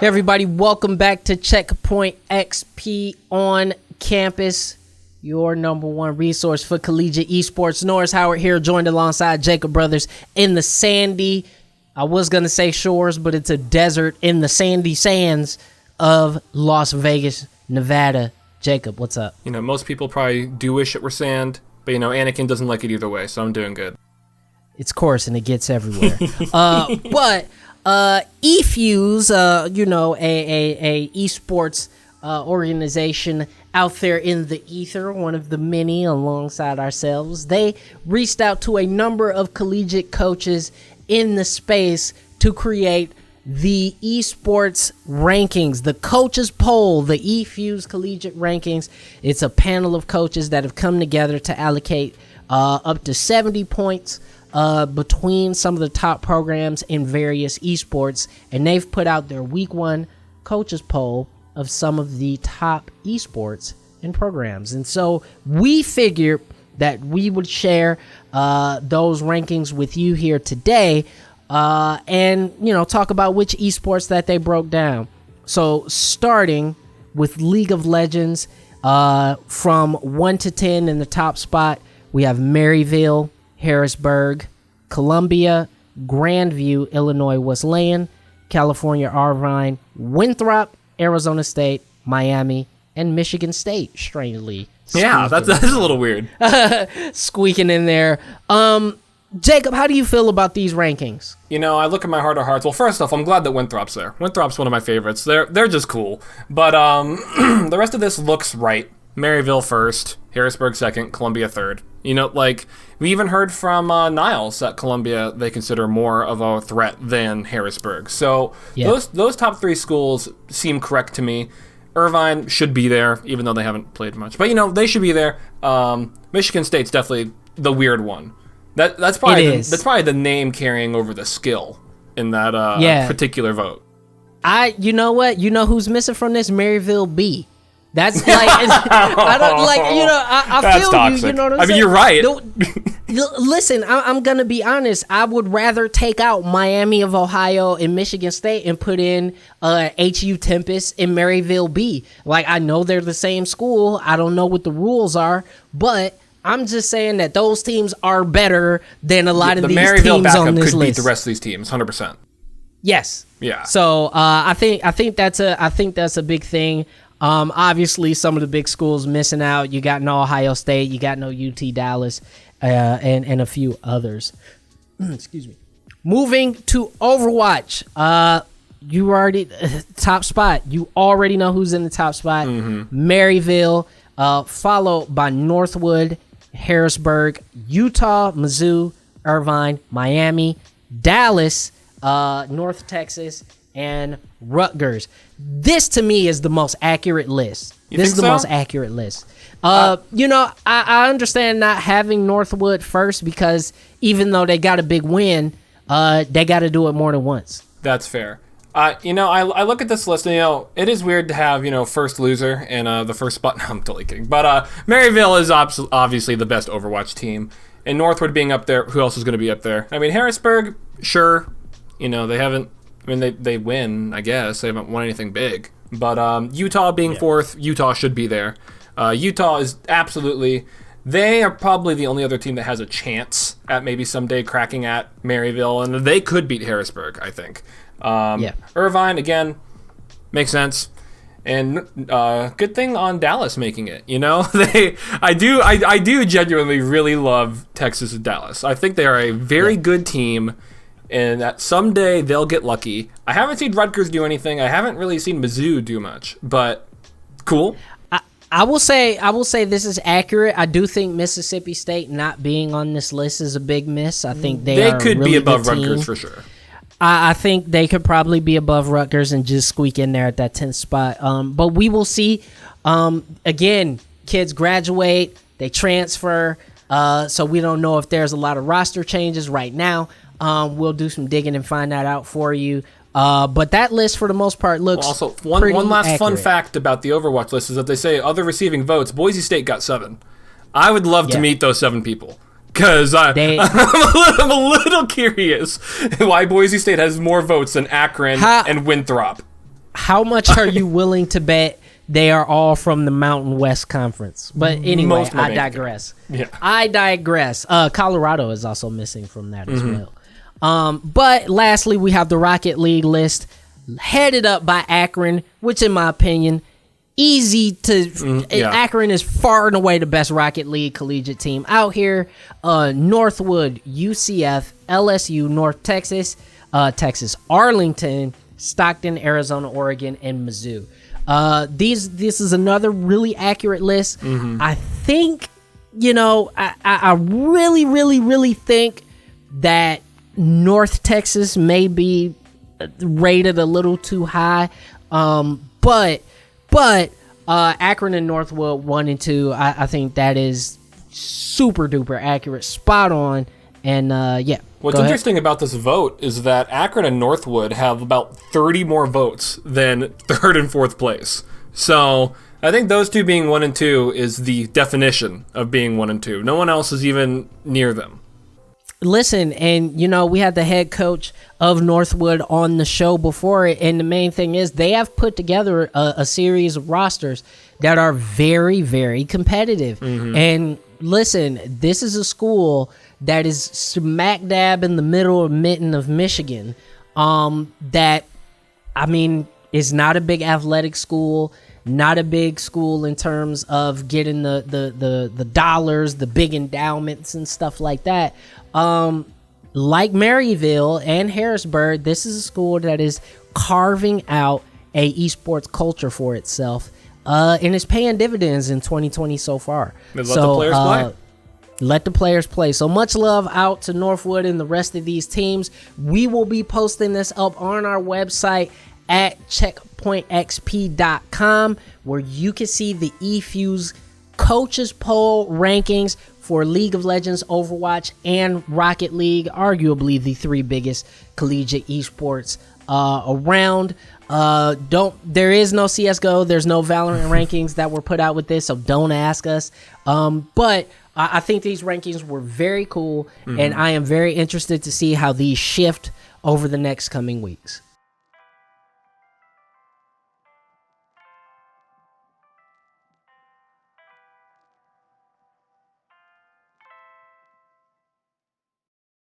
Hey everybody, welcome back to Checkpoint XP on campus, your number one resource for collegiate esports. Norris Howard here, joined alongside Jacob Brothers in the sandy, I was going to say shores, but it's a desert in the sandy sands of Las Vegas, Nevada. Jacob, what's up? You know, most people probably do wish it were sand, but Anakin doesn't like it either way, so I'm doing good. It's coarse and it gets everywhere. But eFuse, a esports organization out there in the ether, one of the many alongside ourselves, they reached out to a number of collegiate coaches in the space to create the esports rankings, the coaches poll, the eFuse collegiate rankings. It's a panel of coaches that have come together to allocate up to 70 points between some of the top programs in various esports, and they've put out their week one coaches poll of some of the top esports and programs. And so we figured that we would share those rankings with you here today, and talk about which esports that they broke down. So starting with League of Legends, from 1 to 10 in the top spot, we have Maryville, Harrisburg, Columbia, Grandview, Illinois Wesleyan, California Irvine, Winthrop, Arizona State, Miami, and Michigan State, strangely. Yeah, that's a little weird. Squeaking in there. Jacob, how do you feel about these rankings? I look at my heart of hearts. Well, first off, I'm glad that Winthrop's there. Winthrop's one of my favorites. They're just cool. But the rest of this looks right. Maryville first, Harrisburg second, Columbia third. We even heard from Niles that Columbia they consider more of a threat than Harrisburg. So yeah. Those top three schools seem correct to me. Irvine should be there, even though they haven't played much. But they should be there. Michigan State's definitely the weird one. That's probably the name carrying over the skill in that particular vote. You know what? You know who's missing from this? Maryville B. That's like, I don't like, I feel toxic. You know what I'm saying? I mean, you're right. Listen, I'm going to be honest. I would rather take out Miami of Ohio and Michigan State and put in HU Tempest and Maryville B. Like, I know they're the same school. I don't know what the rules are, but I'm just saying that those teams are better than a lot of these Maryville teams on this list. could beat the rest of these teams, 100%. Yes. Yeah. So I think that's a big thing. Obviously, some of the big schools missing out. You got no Ohio State, you got no UT Dallas, and a few others. Excuse me. Moving to Overwatch. You already top spot. You already know who's in the top spot. Mm-hmm. Maryville, followed by Northwood, Harrisburg, Utah, Mizzou, Irvine, Miami, Dallas, North Texas, and Rutgers. This to me is the most accurate list. Most accurate list. I understand not having Northwood first because even though they got a big win, they got to do it more than once. That's fair. I look at this list and, it is weird to have, first loser and the first spot. No, I'm totally kidding. But Maryville is obviously the best Overwatch team. And Northwood being up there, who else is going to be up there? I mean, Harrisburg, sure. They haven't. I mean, they win, I guess. They haven't won anything big. But Utah being fourth, Utah should be there. Utah is absolutely... They are probably the only other team that has a chance at maybe someday cracking at Maryville, and they could beat Harrisburg, I think. Irvine, again, makes sense. And good thing on Dallas making it. I do genuinely really love Texas and Dallas. I think they are a very good team. And that someday they'll get lucky. I haven't seen Rutgers do anything. I haven't really seen Mizzou do much, but cool. I will say this is accurate. I do think Mississippi State not being on this list is a big miss. I think they could be above Rutgers for sure. I think they could probably be above Rutgers and just squeak in there at that 10th spot. But we will see. Again, kids graduate, they transfer, so we don't know if there's a lot of roster changes right now. We'll do some digging and find that out for you. But that list, for the most part, looks also one last accurate. Fun fact about the Overwatch list is that they say other receiving votes. Boise State got 7. I would love to meet those 7 people. Because I'm a little curious why Boise State has more votes than Akron and Winthrop. how much are you willing to bet they are all from the Mountain West Conference? But anyway, I digress. Yeah. I digress. Colorado is also missing from that as well. But lastly, we have the Rocket League list headed up by Akron, which in my opinion, easy to Akron is far and away the best Rocket League collegiate team out here. Northwood, UCF, LSU, North Texas, Arlington, Stockton, Arizona, Oregon, and Mizzou. This is another really accurate list. I think, I really, really, really think that North Texas may be rated a little too high. But Akron and Northwood 1 and 2, I think that is super duper accurate, spot on. And what's interesting about this vote is that Akron and Northwood have about 30 more votes than third and fourth place. So I think those two being 1 and 2 is the definition of being 1 and 2. No one else is even near them. Listen, and we had the head coach of Northwood on the show before it, and the main thing is they have put together a series of rosters that are very, very competitive. And listen, this is a school that is smack dab in the middle of Mitten of Michigan. That, is not a big athletic school, not a big school in terms of getting the dollars, the big endowments and stuff like that. Like Maryville and Harrisburg, this is a school that is carving out a esports culture for itself, and is paying dividends in 2020 so far. Let the players play. Let the players play. So much love out to Northwood and the rest of these teams. We will be posting this up on our website at checkpointxp.com, where you can see the eFuse coaches poll rankings for League of Legends, Overwatch, and Rocket League, arguably the 3 biggest collegiate esports around. There is no CSGO, there's no Valorant rankings that were put out with this, so don't ask us. But I think these rankings were very cool, and I am very interested to see how these shift over the next coming weeks.